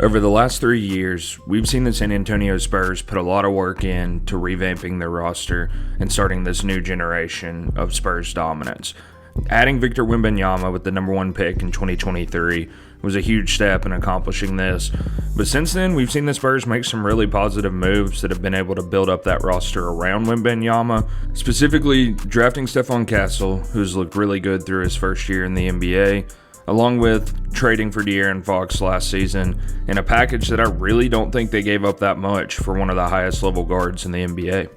Over the last 3 years, we've seen the San Antonio Spurs put a lot of work in to revamping their roster and starting this new generation of Spurs dominance. Adding Victor Wembanyama with the number 1 pick in 2023 was a huge step in accomplishing this. But since then, we've seen the Spurs make some really positive moves that have been able to build up that roster around Wembanyama, specifically drafting Stephon Castle, who's looked really good through his first year in the NBA, along with trading for De'Aaron Fox last season in a package that I really don't think they gave up that much for one of the highest level guards in the NBA.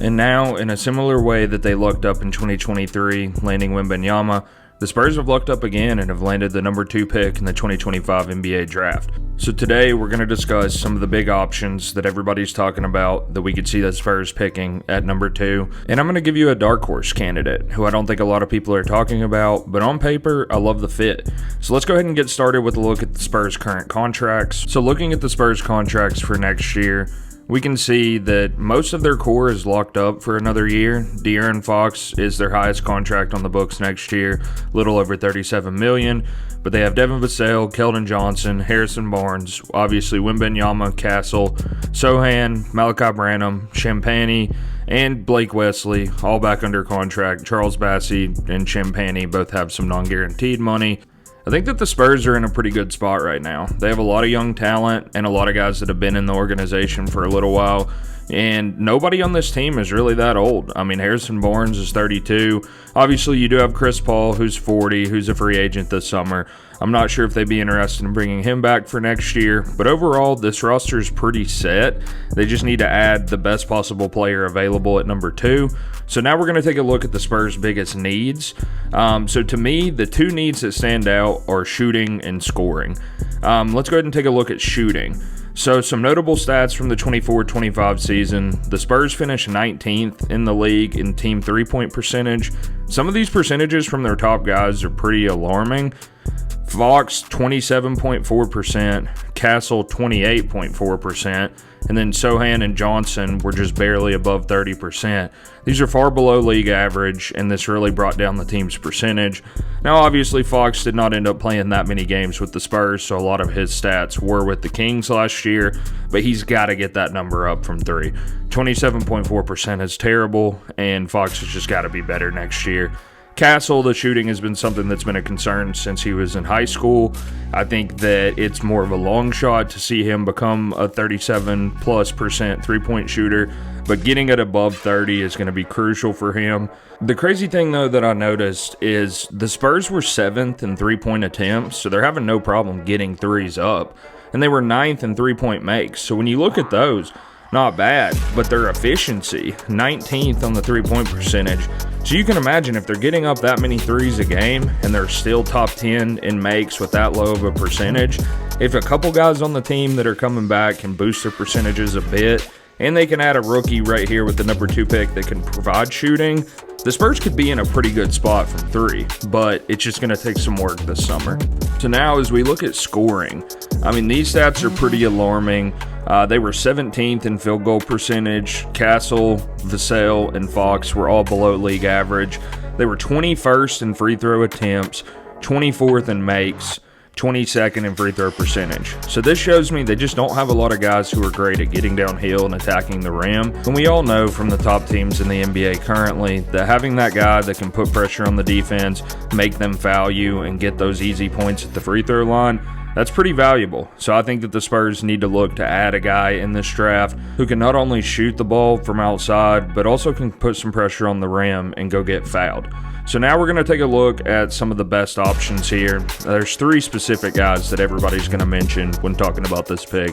And now, in a similar way that they lucked up in 2023, landing Wembanyama, the Spurs have lucked up again and have landed the number 2 pick in the 2025 NBA draft. So today, we're going to discuss some of the big options that everybody's talking about that we could see the Spurs picking at number 2. And I'm going to give you a dark horse candidate who I don't think a lot of people are talking about, but on paper, I love the fit. So let's go ahead and get started with a look at the Spurs' current contracts. So looking at the Spurs' contracts for next year, we can see that most of their core is locked up for another year. De'Aaron Fox is their highest contract on the books next year, a little over $37 million. But they have Devin Vassell, Keldon Johnson, Harrison Barnes, obviously Wembanyama, Castle, Sohan, Malachi Branham, Champagnie, and Blake Wesley, all back under contract. Charles Bassey and Champagnie both have some non-guaranteed money. I think that the Spurs are in a pretty good spot right now. They have a lot of young talent and a lot of guys that have been in the organization for a little while. And nobody on this team is really that old. I mean, Harrison Barnes is 32. Obviously, you do have Chris Paul, who's 40, who's a free agent this summer. I'm not sure if they'd be interested in bringing him back for next year. But overall, this roster is pretty set. They just need to add the best possible player available at number 2. So now we're going to take a look at the Spurs' biggest needs. So to me, the 2 needs that stand out are shooting and scoring. Let's go ahead and take a look at shooting. So some notable stats from the 24-25 season. The Spurs finished 19th in the league in team 3-point percentage. Some of these percentages from their top guys are pretty alarming. Fox, 27.4%, Castle, 28.4%, and then Sohan and Johnson were just barely above 30%. These are far below league average, and this really brought down the team's percentage. Now, obviously, Fox did not end up playing that many games with the Spurs, so a lot of his stats were with the Kings last year, but he's got to get that number up from 3. 27.4% is terrible, and Fox has just got to be better next year. Castle, the shooting has been something that's been a concern since he was in high school. I think that it's more of a long shot to see him become a 37+% three-point shooter, but getting it above 30 is going to be crucial for him. The crazy thing, though, that I noticed is the Spurs were 7th in three-point attempts, so they're having no problem getting threes up, and they were 9th in three-point makes. So when you look at those, not bad, but their efficiency, 19th on the three-point percentage. So you can imagine if they're getting up that many threes a game and they're still top 10 in makes with that low of a percentage, if a couple guys on the team that are coming back can boost their percentages a bit, and they can add a rookie right here with the number 2 pick that can provide shooting, the Spurs could be in a pretty good spot from 3, but it's just going to take some work this summer. So now as we look at scoring, I mean, these stats are pretty alarming. They were 17th in field goal percentage. Castle, Vassell, and Fox were all below league average. They were 21st in free throw attempts, 24th in makes, 22nd in free throw percentage. So this shows me they just don't have a lot of guys who are great at getting downhill and attacking the rim. And we all know from the top teams in the NBA currently that having that guy that can put pressure on the defense, make them foul you, and get those easy points at the free throw line, that's pretty valuable. So I think that the Spurs need to look to add a guy in this draft who can not only shoot the ball from outside, but also can put some pressure on the rim and go get fouled. So now we're going to take a look at some of the best options here. There's 3 specific guys that everybody's going to mention when talking about this pick.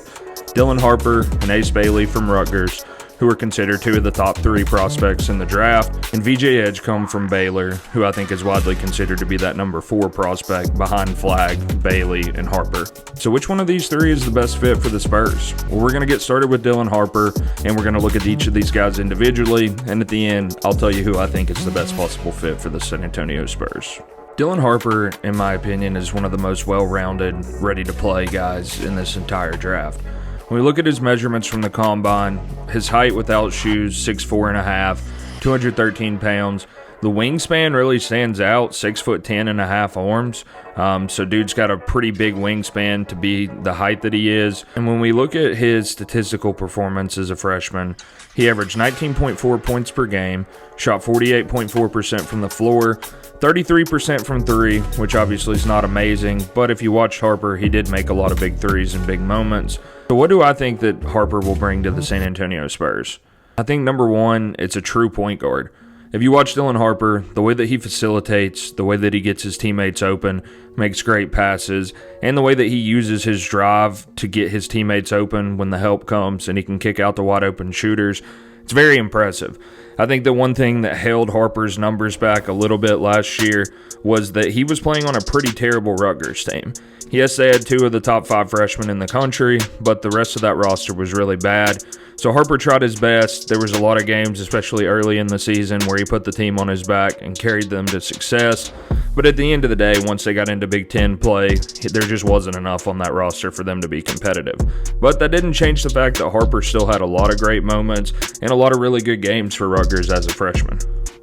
Dylan Harper and Ace Bailey from Rutgers, who are considered 2 of the top 3 prospects in the draft, and VJ Edgecombe from Baylor, who I think is widely considered to be that number 4 prospect behind Flagg, Bailey, and Harper. So which one of these 3 is the best fit for the Spurs? Well, we're going to get started with Dylan Harper, and we're going to look at each of these guys individually, and at the end, I'll tell you who I think is the best possible fit for the San Antonio Spurs. Dylan Harper, in my opinion, is one of the most well-rounded, ready-to-play guys in this entire draft. When we look at his measurements from the combine, his height without shoes, 6'4.5", 213 pounds. The wingspan really stands out, 6'10" and a half arms. So dude's got a pretty big wingspan to be the height that he is. And when we look at his statistical performance as a freshman, he averaged 19.4 points per game, shot 48.4% from the floor, 33% from three, which obviously is not amazing. But if you watched Harper, he did make a lot of big threes in big moments. So what do I think that Harper will bring to the San Antonio Spurs? I think number one, it's a true point guard. If you watch Dylan Harper, the way that he facilitates, the way that he gets his teammates open, makes great passes, and the way that he uses his drive to get his teammates open when the help comes and he can kick out the wide open shooters, it's very impressive. I think the one thing that held Harper's numbers back a little bit last year was that he was playing on a pretty terrible Rutgers team. Yes, they had 2 of the top 5 freshmen in the country, but the rest of that roster was really bad. So Harper tried his best. There was a lot of games, especially early in the season, where he put the team on his back and carried them to success. But at the end of the day, once they got into Big Ten play, there just wasn't enough on that roster for them to be competitive. But that didn't change the fact that Harper still had a lot of great moments and a lot of really good games for Rutgers as a freshman.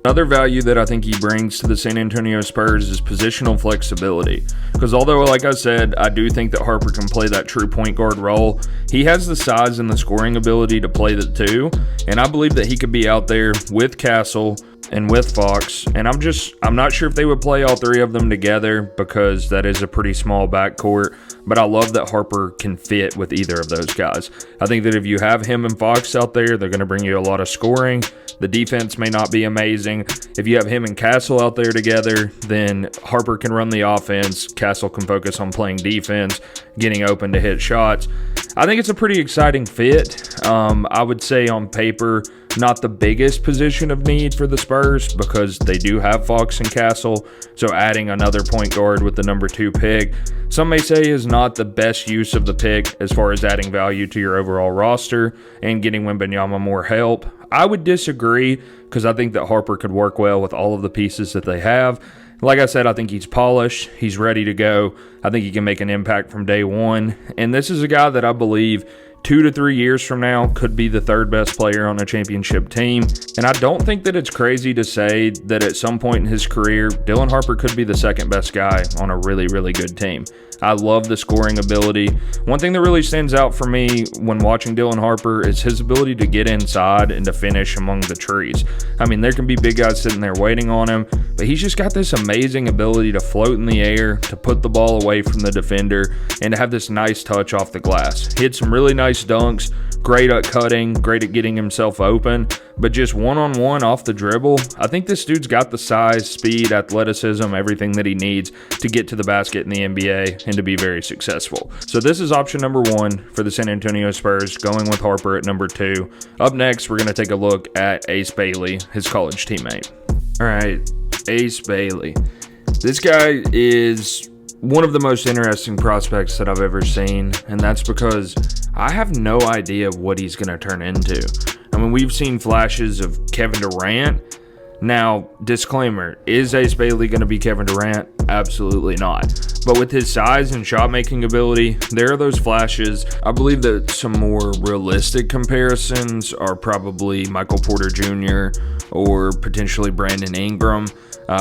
Another value that I think he brings to the San Antonio Spurs is positional flexibility. Because although, like I said, I do think that Harper can play that true point guard role, he has the size and the scoring ability to play the two. And I believe that he could be out there with Castle and with Fox. And I'm not sure if they would play all 3 of them together because that is a pretty small backcourt. But I love that Harper can fit with either of those guys. I think that if you have him and Fox out there, they're going to bring you a lot of scoring. The defense may not be amazing. If you have him and Castle out there together, then Harper can run the offense. Castle can focus on playing defense, getting open to hit shots. I think it's a pretty exciting fit. I would say on paper, not the biggest position of need for the Spurs because they do have Fox and Castle. So adding another point guard with the number 2 pick, some may say is not the best use of the pick as far as adding value to your overall roster and getting Wembanyama more help. I would disagree because I think that Harper could work well with all of the pieces that they have. Like I said, I think he's polished. He's ready to go. I think he can make an impact from day one. And this is a guy that I believe 2 to 3 years from now could be the 3rd best player on a championship team. And I don't think that it's crazy to say that at some point in his career, Dylan Harper could be the 2nd best guy on a really, really good team. I love the scoring ability. One thing that really stands out for me when watching Dylan Harper is his ability to get inside and to finish among the trees. I mean, there can be big guys sitting there waiting on him, but he's just got this amazing ability to float in the air, to put the ball away from the defender, and to have this nice touch off the glass. He had some really nice dunks, great at cutting, great at getting himself open, but just one-on-one off the dribble, I think this dude's got the size, speed, athleticism, everything that he needs to get to the basket in the NBA and to be very successful. So this is option number 1 for the San Antonio Spurs, going with Harper at number 2. Up next, we're going to take a look at Ace Bailey, his college teammate. All right, Ace Bailey. This guy is one of the most interesting prospects that I've ever seen, and that's because I have no idea what he's going to turn into. I mean, we've seen flashes of Kevin Durant. Now, disclaimer, is Ace Bailey going to be Kevin Durant? Absolutely not. But with his size and shot-making ability, there are those flashes. I believe that some more realistic comparisons are probably Michael Porter Jr. or potentially Brandon Ingram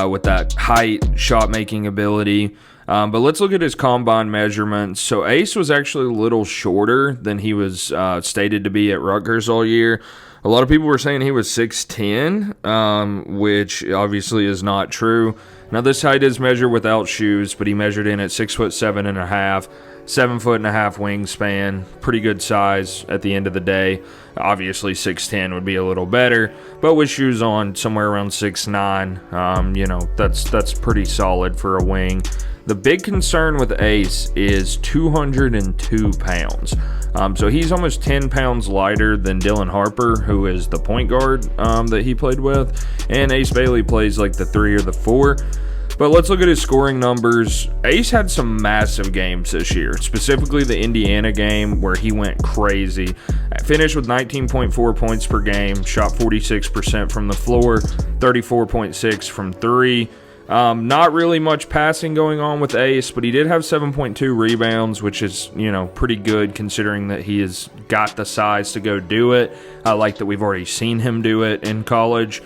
with that height, shot-making ability. But let's look at his combine measurements. So Ace was actually a little shorter than he was stated to be at Rutgers all year. A lot of people were saying he was 6'10", which obviously is not true. Now this height is measured without shoes, but he measured in at 6'7.5", 7'1.5" wingspan. Pretty good size at the end of the day. Obviously 6'10" would be a little better, but with shoes on, somewhere around 6'9", that's pretty solid for a wing. The big concern with Ace is 202 pounds. So he's almost 10 pounds lighter than Dylan Harper, who is the point guard that he played with. And Ace Bailey plays like the 3 or the 4. But let's look at his scoring numbers. Ace had some massive games this year, specifically the Indiana game where he went crazy. Finished with 19.4 points per game, shot 46% from the floor, 34.6 from 3. Not really much passing going on with Ace, but he did have 7.2 rebounds, which is, pretty good considering that he has got the size to go do it. I like that we've already seen him do it in college.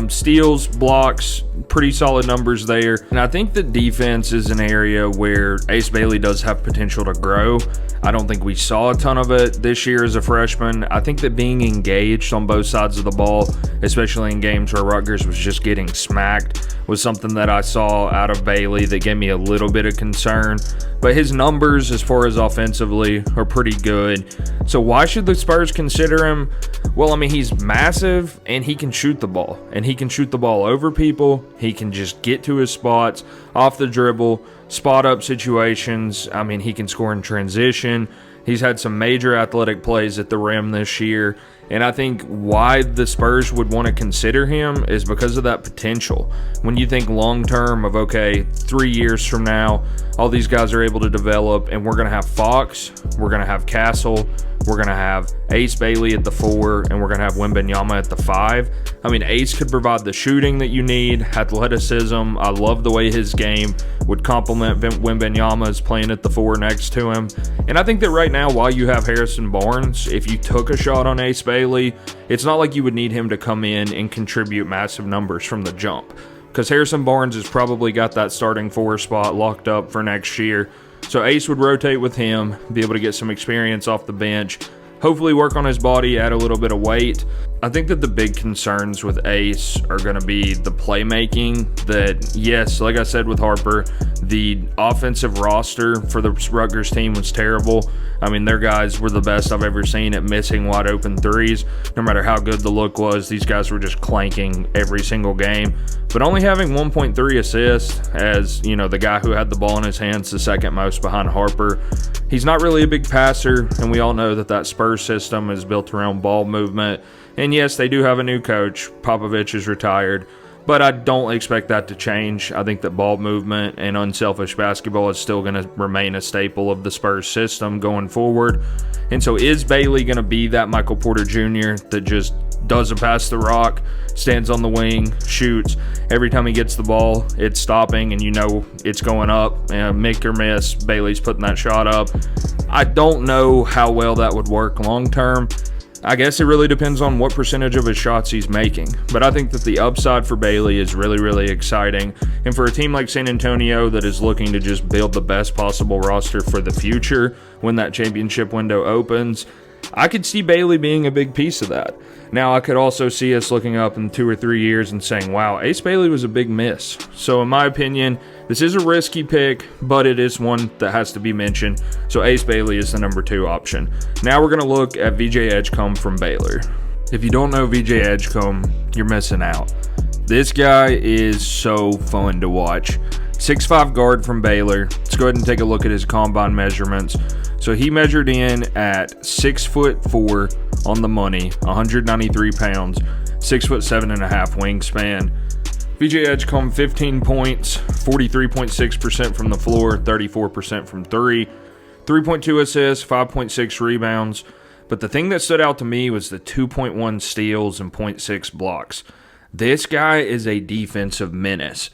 Steals, blocks, pretty solid numbers there. And I think the defense is an area where Ace Bailey does have potential to grow. I don't think we saw a ton of it this year as a freshman. I think that being engaged on both sides of the ball, especially in games where Rutgers was just getting smacked, was something that I saw out of Bailey that gave me a little bit of concern. But his numbers as far as offensively are pretty good. So why should the Spurs consider him? Well, I mean, he's massive and he can shoot the ball. And he can shoot the ball over people. He can just get to his spots off the dribble, spot up situations. I mean, he can score in transition. He's had some major athletic plays at the rim this year. And I think why the Spurs would want to consider him is because of that potential. When you think long term of, okay, 3 years from now, all these guys are able to develop, and we're going to have Fox, we're going to have Castle, we're going to have Ace Bailey at the 4, and we're going to have Wembanyama at the 5. I mean, Ace could provide the shooting that you need, athleticism. I love the way his game would complement Wembanyama's playing at the 4 next to him. And I think that right now, while you have Harrison Barnes, if you took a shot on Ace Bailey, it's not like you would need him to come in and contribute massive numbers from the jump, because Harrison Barnes has probably got that starting 4 spot locked up for next year. So Ace would rotate with him, be able to get some experience off the bench, hopefully work on his body, add a little bit of weight. I think that the big concerns with Ace are going to be the playmaking. That, yes, like I said with Harper, the offensive roster for the Rutgers team was terrible. I mean, their guys were the best I've ever seen at missing wide open threes. No matter how good the look was, these guys were just clanking every single game. But only having 1.3 assists as, you know, the guy who had the ball in his hands, the second most behind Harper. He's not really a big passer, and we all know that that Spurs system is built around ball movement. And yes, they do have a new coach. Popovich is retired. But I don't expect that to change. I think that ball movement and unselfish basketball is still going to remain a staple of the Spurs system going forward. And so is Bailey going to be that Michael Porter Jr. that just doesn't pass the rock, stands on the wing, shoots? Every time he gets the ball, it's stopping, and you know it's going up. And make or miss, Bailey's putting that shot up. I don't know how well that would work long term. I guess it really depends on what percentage of his shots he's making. But I think that the upside for Bailey is really, really exciting. And for a team like San Antonio that is looking to just build the best possible roster for the future when that championship window opens, I could see Bailey being a big piece of that. Now, I could also see us looking up in 2 or 3 years and saying, wow, Ace Bailey was a big miss. So in my opinion, this is a risky pick, but it is one that has to be mentioned. So Ace Bailey is the number 2 option. Now we're going to look at VJ Edgecombe from Baylor. If you don't know VJ Edgecombe, you're missing out. This guy is so fun to watch. 6'5" guard from Baylor. Let's go ahead and take a look at his combine measurements. So he measured in at 6'4" on the money, 193 pounds, 6'7.5" wingspan. VJ Edgecombe, 15 points, 43.6% from the floor, 34% from 3, 3.2 assists, 5.6 rebounds. But the thing that stood out to me was the 2.1 steals and 0.6 blocks. This guy is a defensive menace.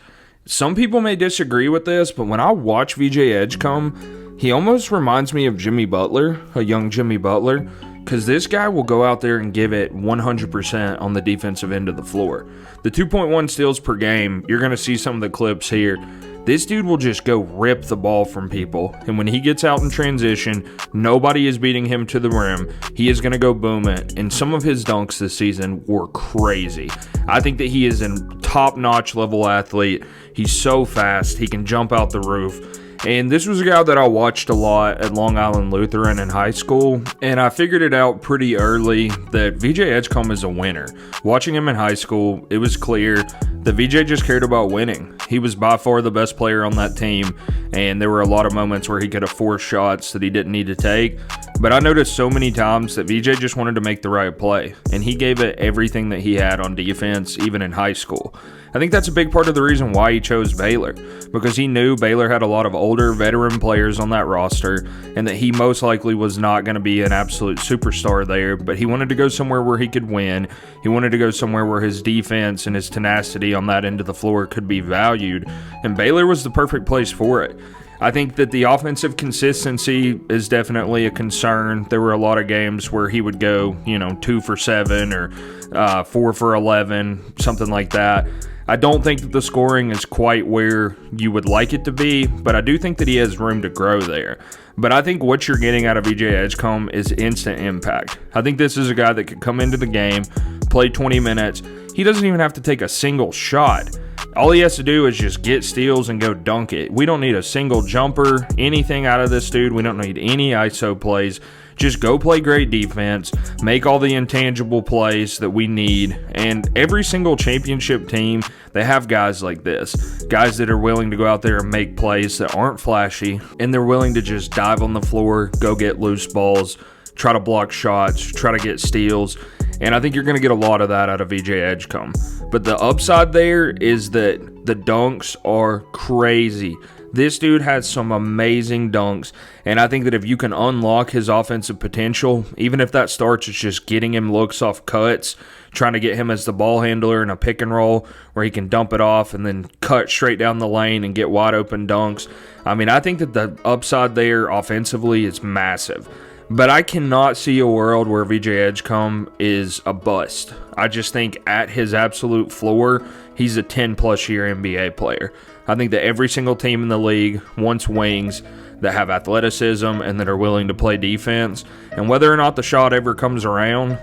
Some people may disagree with this, but when I watch VJ Edgecombe, he almost reminds me of Jimmy Butler, a young Jimmy Butler, because this guy will go out there and give it 100% on the defensive end of the floor. The 2.1 steals per game, you're going to see some of the clips here. This dude will just go rip the ball from people, and when he gets out in transition, nobody is beating him to the rim. He is going to go boom it, and some of his dunks this season were crazy. I think that he is a top-notch level athlete. He's so fast, he can jump out the roof. And this was a guy that I watched a lot at Long Island Lutheran in high school, and I figured it out pretty early that VJ Edgecombe is a winner. Watching him in high school, it was clear that VJ just cared about winning. He was by far the best player on that team, and there were a lot of moments where he could have forced shots that he didn't need to take. But I noticed so many times that VJ just wanted to make the right play, and he gave it everything that he had on defense, even in high school. I think that's a big part of the reason why he chose Baylor, because he knew Baylor had a lot of older veteran players on that roster, and that he most likely was not going to be an absolute superstar there, but he wanted to go somewhere where he could win. He wanted to go somewhere where his defense and his tenacity on that end of the floor could be valued, and Baylor was the perfect place for it. I think that the offensive consistency is definitely a concern. There were a lot of games where he would go, 2 for 7 or 4 for 11, something like that. I don't think that the scoring is quite where you would like it to be, but I do think that he has room to grow there. But I think what you're getting out of VJ Edgecombe is instant impact. I think this is a guy that could come into the game, play 20 minutes. He doesn't even have to take a single shot. All he has to do is just get steals and go dunk it. We don't need a single jumper, anything out of this dude. We don't need any ISO plays. Just go play great defense, make all the intangible plays that we need. And every single championship team, they have guys like this. Guys that are willing to go out there and make plays that aren't flashy, and they're willing to just dive on the floor, go get loose balls, try to block shots, try to get steals. And I think you're going to get a lot of that out of VJ Edgecombe. But the upside there is that the dunks are crazy. This dude has some amazing dunks, and I think that if you can unlock his offensive potential, even if that starts as just getting him looks off cuts, trying to get him as the ball handler in a pick and roll where he can dump it off and then cut straight down the lane and get wide open dunks. I think that the upside there offensively is massive. But I cannot see a world where VJ Edgecombe is a bust. I just think at his absolute floor, he's a 10-plus year NBA player. I think that every single team in the league wants wings that have athleticism and that are willing to play defense. And whether or not the shot ever comes around,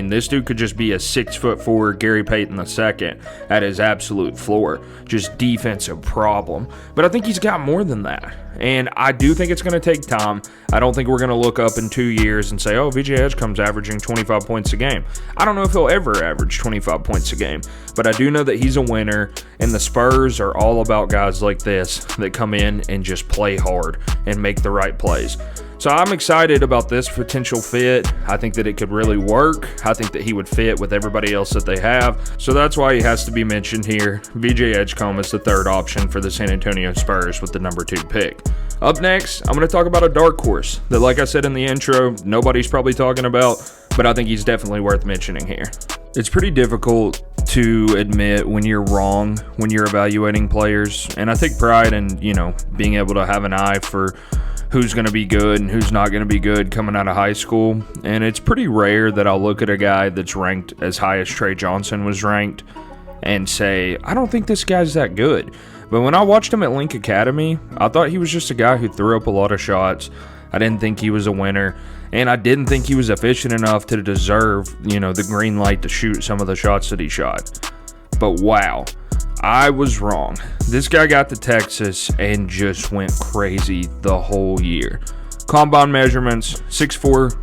this dude could just be a 6'4" Gary Payton II at his absolute floor. Just defensive problem. But I think he's got more than that. And I do think it's going to take time. I don't think we're going to look up in 2 years and say, VJ Edgecombe's averaging 25 points a game. I don't know if he'll ever average 25 points a game. But I do know that he's a winner, and the Spurs are all about guys like this that come in and just play hard and make the right plays. So I'm excited about this potential fit. I think that it could really work. I think that he would fit with everybody else that they have. So that's why he has to be mentioned here. VJ Edgecombe is the third option for the San Antonio Spurs with the number 2 pick. Up next, I'm going to talk about a dark horse that, like I said in the intro, nobody's probably talking about, but I think he's definitely worth mentioning here. It's pretty difficult to admit when you're wrong when you're evaluating players, and I take pride in, being able to have an eye for who's going to be good and who's not going to be good coming out of high school. And it's pretty rare that I'll look at a guy that's ranked as high as Tre Johnson was ranked and say, I don't think this guy's that good. But when I watched him at Link Academy, I thought he was just a guy who threw up a lot of shots. I didn't think he was a winner, and I didn't think he was efficient enough to deserve, the green light to shoot some of the shots that he shot. But wow, I was wrong. This guy got to Texas and just went crazy the whole year. Combine measurements, 6'4",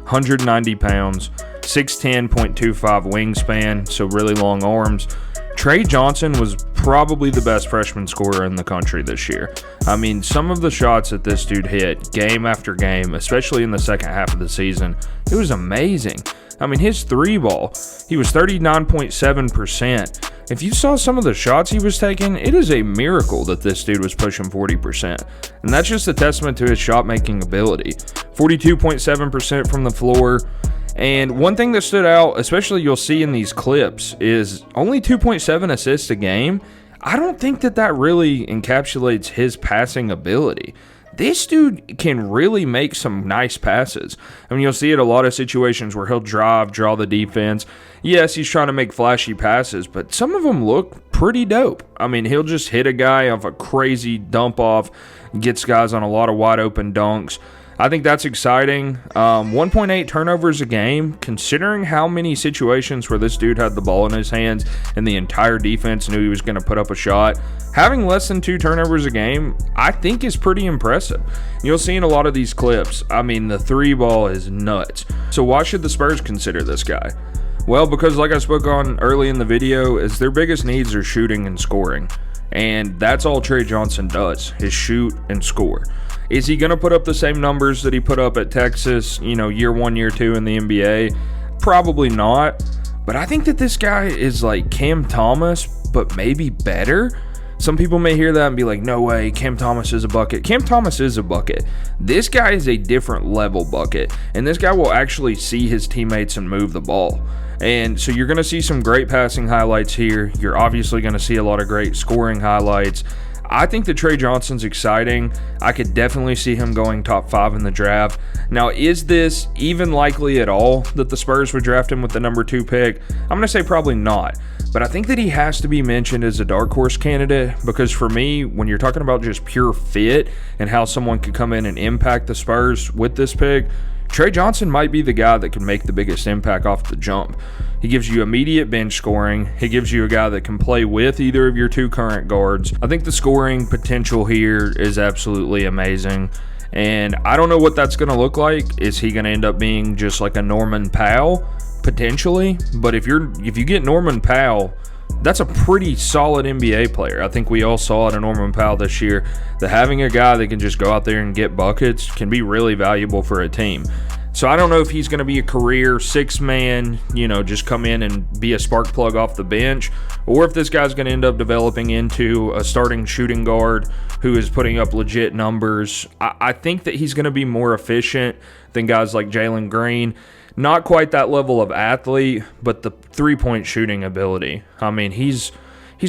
190 pounds, 6'10", wingspan, so really long arms. Tre Johnson was probably the best freshman scorer in the country this year. Some of the shots that this dude hit game after game, especially in the second half of the season, it was amazing. His three ball, he was 39.7%. If you saw some of the shots he was taking, it is a miracle that this dude was pushing 40%. And that's just a testament to his shot-making ability. 42.7% from the floor. And one thing that stood out, especially you'll see in these clips, is only 2.7 assists a game. I don't think that really encapsulates his passing ability. This dude can really make some nice passes. You'll see it a lot of situations where he'll drive, draw the defense. Yes, he's trying to make flashy passes, but some of them look pretty dope. He'll just hit a guy off a crazy dump off, gets guys on a lot of wide open dunks. I think that's exciting. 1.8 turnovers a game, considering how many situations where this dude had the ball in his hands and the entire defense knew he was going to put up a shot. Having less than 2 turnovers a game, I think is pretty impressive. You'll see in a lot of these clips, the three ball is nuts. So why should the Spurs consider this guy? Well, because like I spoke on early in the video, is their biggest needs are shooting and scoring. And that's all Tre Johnson does, is shoot and score. Is he going to put up the same numbers that he put up at Texas, year 1, year 2 in the NBA? Probably not. But I think that this guy is like Cam Thomas, but maybe better. Some people may hear that and be like, no way, Cam Thomas is a bucket. Cam Thomas is a bucket. This guy is a different level bucket, and this guy will actually see his teammates and move the ball. And so you're going to see some great passing highlights here. You're obviously going to see a lot of great scoring highlights. I think that Tre Johnson's exciting. I could definitely see him going top 5 in the draft. Now, is this even likely at all that the Spurs would draft him with the number 2 pick? I'm going to say probably not. But I think that he has to be mentioned as a dark horse candidate, because for me, when you're talking about just pure fit and how someone could come in and impact the Spurs with this pick, Tre Johnson might be the guy that can make the biggest impact off the jump. He gives you immediate bench scoring. He gives you a guy that can play with either of your 2 current guards. I think the scoring potential here is absolutely amazing. And I don't know what that's going to look like. Is he going to end up being just like a Norman Powell? Potentially. But if you get Norman Powell, that's a pretty solid NBA player. I think we all saw it in Norman Powell this year, that having a guy that can just go out there and get buckets can be really valuable for a team. So I don't know if he's going to be a career 6-man, just come in and be a spark plug off the bench, or if this guy's going to end up developing into a starting shooting guard who is putting up legit numbers. I think that he's going to be more efficient than guys like Jalen Green. Not quite that level of athlete, but the three-point shooting ability. I mean, he's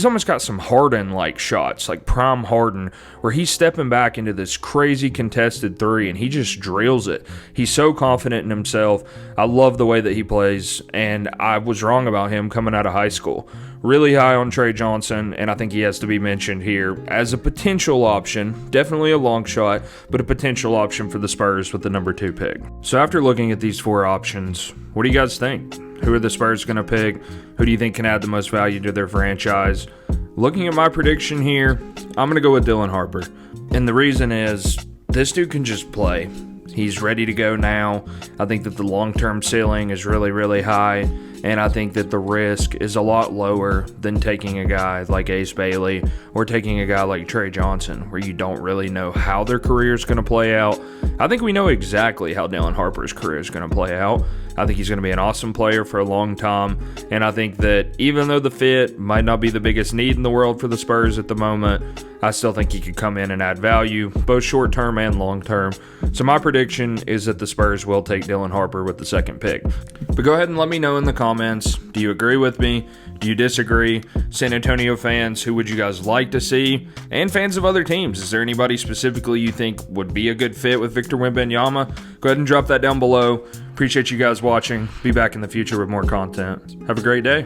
almost got some Harden-like shots, like prime Harden, where he's stepping back into this crazy contested 3, and he just drills it. He's so confident in himself. I love the way that he plays, and I was wrong about him coming out of high school. Really high on Tre Johnson, and I think he has to be mentioned here as a potential option. Definitely a long shot, but a potential option for the Spurs with the number 2 pick. So after looking at these 4 options, what do you guys think? Who are the Spurs going to pick? Who do you think can add the most value to their franchise? Looking at my prediction here, I'm going to go with Dylan Harper. And the reason is, this dude can just play. He's ready to go now. I think that the long-term ceiling is really, really high. And I think that the risk is a lot lower than taking a guy like Ace Bailey or taking a guy like Tre Johnson, where you don't really know how their career is going to play out. I think we know exactly how Dylan Harper's career is going to play out. I think he's going to be an awesome player for a long time. And I think that even though the fit might not be the biggest need in the world for the Spurs at the moment, I still think he could come in and add value, both short-term and long-term. So my prediction is that the Spurs will take Dylan Harper with the 2nd pick. But go ahead and let me know in the comments. Do you agree with me? Do you disagree? San Antonio fans, who would you guys like to see? And fans of other teams, is there anybody specifically you think would be a good fit with Victor Wembanyama? Go ahead and drop that down below. Appreciate you guys watching. Be back in the future with more content. Have a great day.